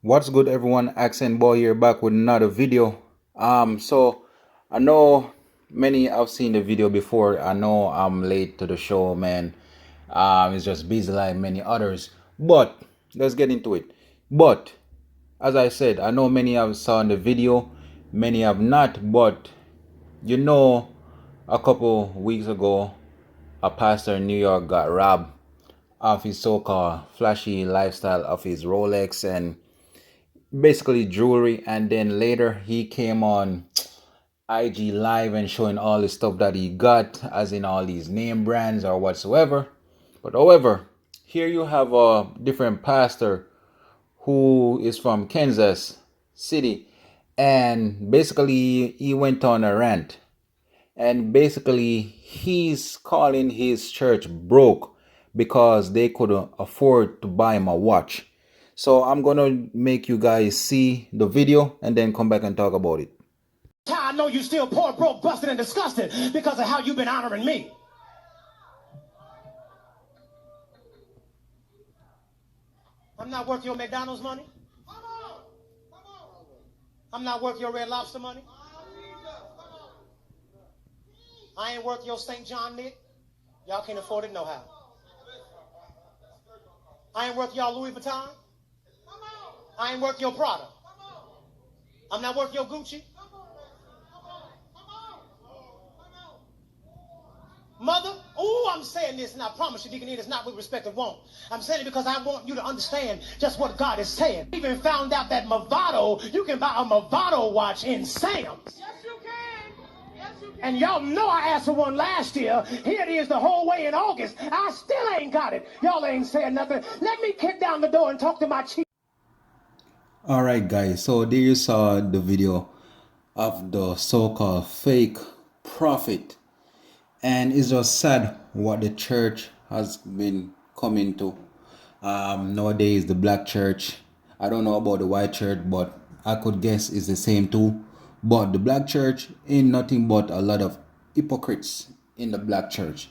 What's good, everyone? Accent Boy here, back with another video. So I know many have seen the video before. I know I'm late to the show, man. It's just busy like many others. But let's get into it. But as I said, I know many have saw the video, many have not. But you know, a couple weeks ago, a pastor in New York got robbed of his so-called flashy lifestyle of his Rolex and basically jewelry, and then later he came on IG live and showing all the stuff that he got, as in all these name brands or whatsoever. But however, here you have a different pastor who is from Kansas City, and basically he went on a rant, and basically he's calling his church broke because they couldn't afford to buy him a watch. So I'm gonna make you guys see the video and then come back and talk about it. How I know you still poor, broke, busted, and disgusted because of how you've been honoring me. I'm not worth your McDonald's money. I'm not worth your Red Lobster money. I ain't worth your St. John Nick. Y'all can't afford it no how. I ain't worth y'all Louis Vuitton. I ain't worth your Prada. I'm not worth your Gucci. Mother, I'm saying this, and I promise you, Deacon, it is not with respect of want. I'm saying it because I want you to understand just what God is saying. I even found out that Movado, you can buy a Movado watch in Sam's. Yes, you can. Yes, you can. And y'all know I asked for one last year. Here it is the whole way in August. I still ain't got it. Y'all ain't saying nothing. Let me kick down the door and talk to my chief. All right, guys. So there you saw the video of the so-called fake prophet, and it's just sad what the church has been coming to. Nowadays, the black church. I don't know about the white church, but I could guess it's the same too. But the black church ain't nothing but a lot of hypocrites in the black church.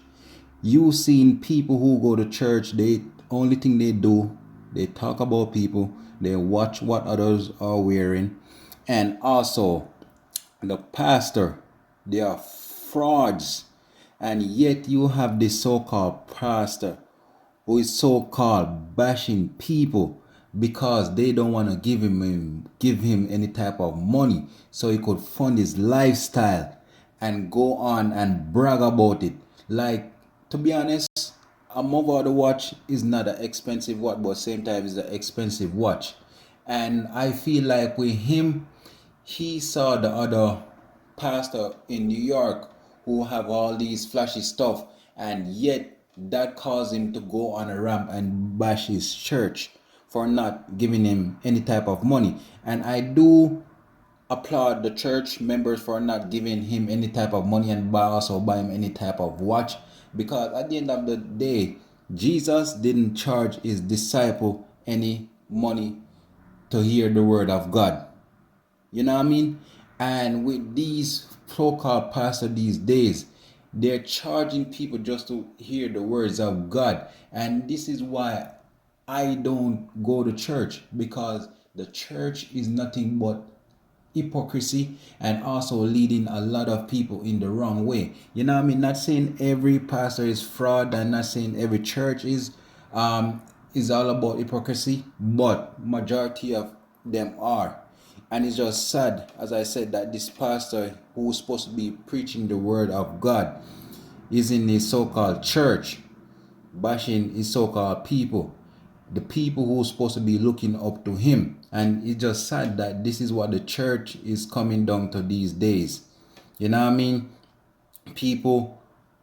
You seen people who go to church, they only thing they do, they talk about people, they watch what others are wearing, and also the pastor, they are frauds. And yet you have this so-called pastor who is so-called bashing people because they don't want to give him any type of money so he could fund his lifestyle and go on and brag about it. Like, to be honest, a Movado watch is not an expensive watch, but same time it's an expensive watch. And I feel like with him, he saw the other pastor in New York who have all these flashy stuff, and yet that caused him to go on a ramp and bash his church for not giving him any type of money. And I do applaud the church members for not giving him any type of money and also buy him any type of watch, because at the end of the day, Jesus didn't charge his disciple any money to hear the word of God. You know what I mean? And with these so-called pastors these days, they're charging people just to hear the words of God. And this is why I don't go to church, because the church is nothing but hypocrisy and also leading a lot of people in the wrong way. You know what I mean? Not saying every pastor is fraud, and not saying every church is all about hypocrisy, but majority of them are. And it's just sad, as I said, that this pastor who's supposed to be preaching the word of God is in his so-called church bashing his so-called people, the people who's supposed to be looking up to him. And it's just sad that this is what the church is coming down to these days. You know what I mean? People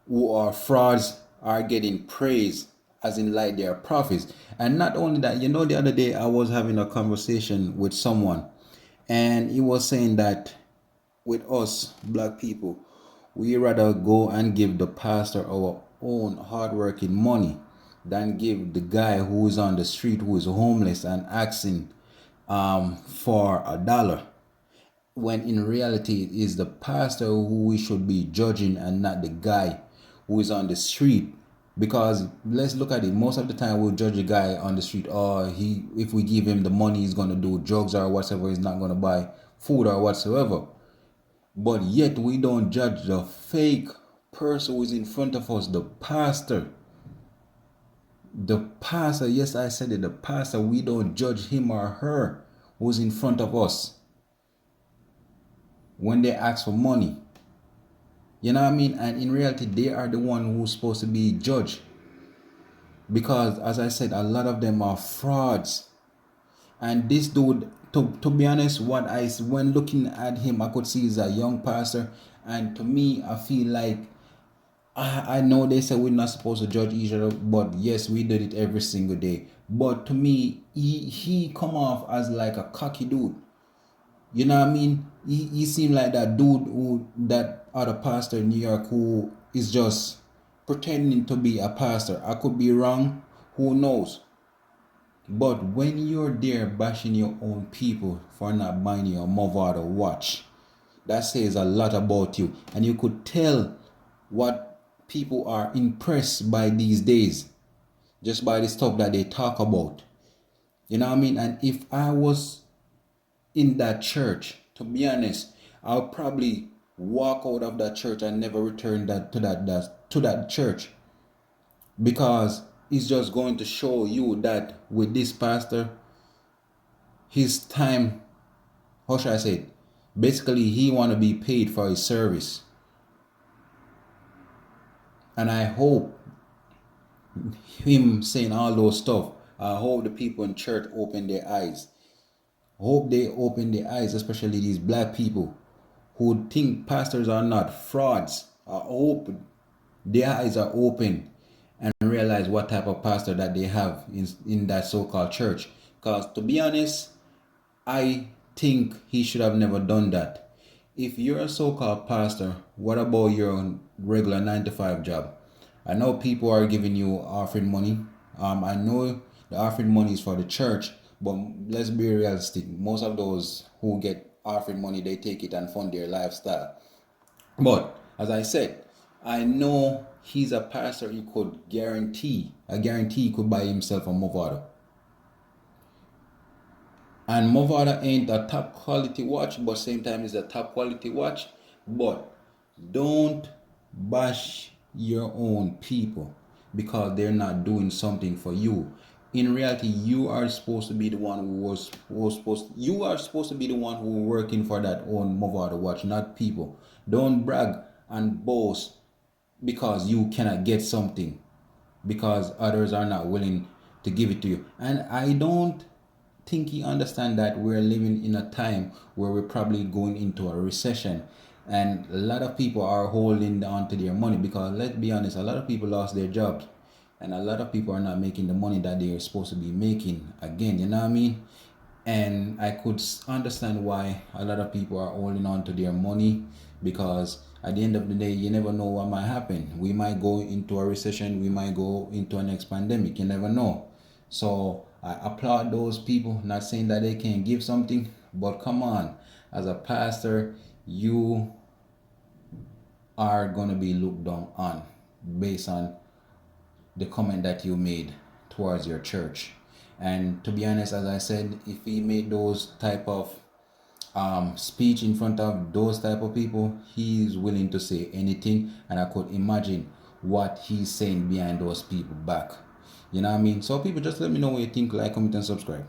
who are frauds are getting praised, as in like they are prophets. And not only that, you know, the other day I was having a conversation with someone, and he was saying that with us black people, we rather go and give the pastor our own hardworking money than give the guy who is on the street, who is homeless and asking for $1, when in reality it is the pastor who we should be judging and not the guy who is on the street Because let's look at it. Most of the time, we'll judge a guy on the street. Or if we give him the money, he's gonna do drugs or whatever. He's not gonna buy food or whatsoever. But yet we don't judge the fake person who is in front of us, the pastor. The pastor, yes, I said it, the pastor, we don't judge him or her who's in front of us when they ask for money. You know what I mean? And in reality, they are the one who's supposed to be judged. Because as I said, a lot of them are frauds. And this dude, to be honest, when looking at him, I could see he's a young pastor. And to me, I feel like I know they say we're not supposed to judge each other, but yes, we did it every single day. But to me, he come off as like a cocky dude. You know what I mean? He seemed like that dude that other pastor in New York who is just pretending to be a pastor. I could be wrong, who knows? But when you're there bashing your own people for not buying your Movado watch, that says a lot about you. And you could tell what people are impressed by these days just by the stuff that they talk about. You know what I mean? And if I was in that church, to be honest, I'll probably walk out of that church and never return to that church, because it's just going to show you that with this pastor, his time, how should I say it? Basically, he want to be paid for his service. And I hope him saying all those stuff, I hope the people in church open their eyes. Hope they open their eyes, especially these black people who think pastors are not frauds. I hope their eyes are open and realize what type of pastor that they have in that so-called church. Because to be honest, I think he should have never done that. If you're a so-called pastor, what about your regular 9 to 5 job? I know people are giving you offering money. I know the offering money is for the church, but let's be realistic. Most of those who get offering money, they take it and fund their lifestyle. But as I said, I know he's a pastor. He could I guarantee he could buy himself a Movado. And Movado ain't a top quality watch, but same time it's a top quality watch. But don't bash your own people because they're not doing something for you. In reality, you are supposed to be the one you are supposed to be the one who working for that own Movado watch, not people. Don't brag and boast because you cannot get something, because others are not willing to give it to you. And I don't think he understand that we're living in a time where we're probably going into a recession, and a lot of people are holding on to their money, because let's be honest, a lot of people lost their jobs and a lot of people are not making the money that they're supposed to be making again. You know what I mean? And I could understand why a lot of people are holding on to their money, because at the end of the day, you never know what might happen. We might go into a recession, we might go into a next pandemic, you never know. So I applaud those people, not saying that they can't give something, but come on, as a pastor, you are going to be looked down on based on the comment that you made towards your church. And to be honest, as I said, if he made those type of speech in front of those type of people, he's willing to say anything, and I could imagine what he's saying behind those people back. You know what I mean? So people, just let me know what you think. Like, comment, and subscribe.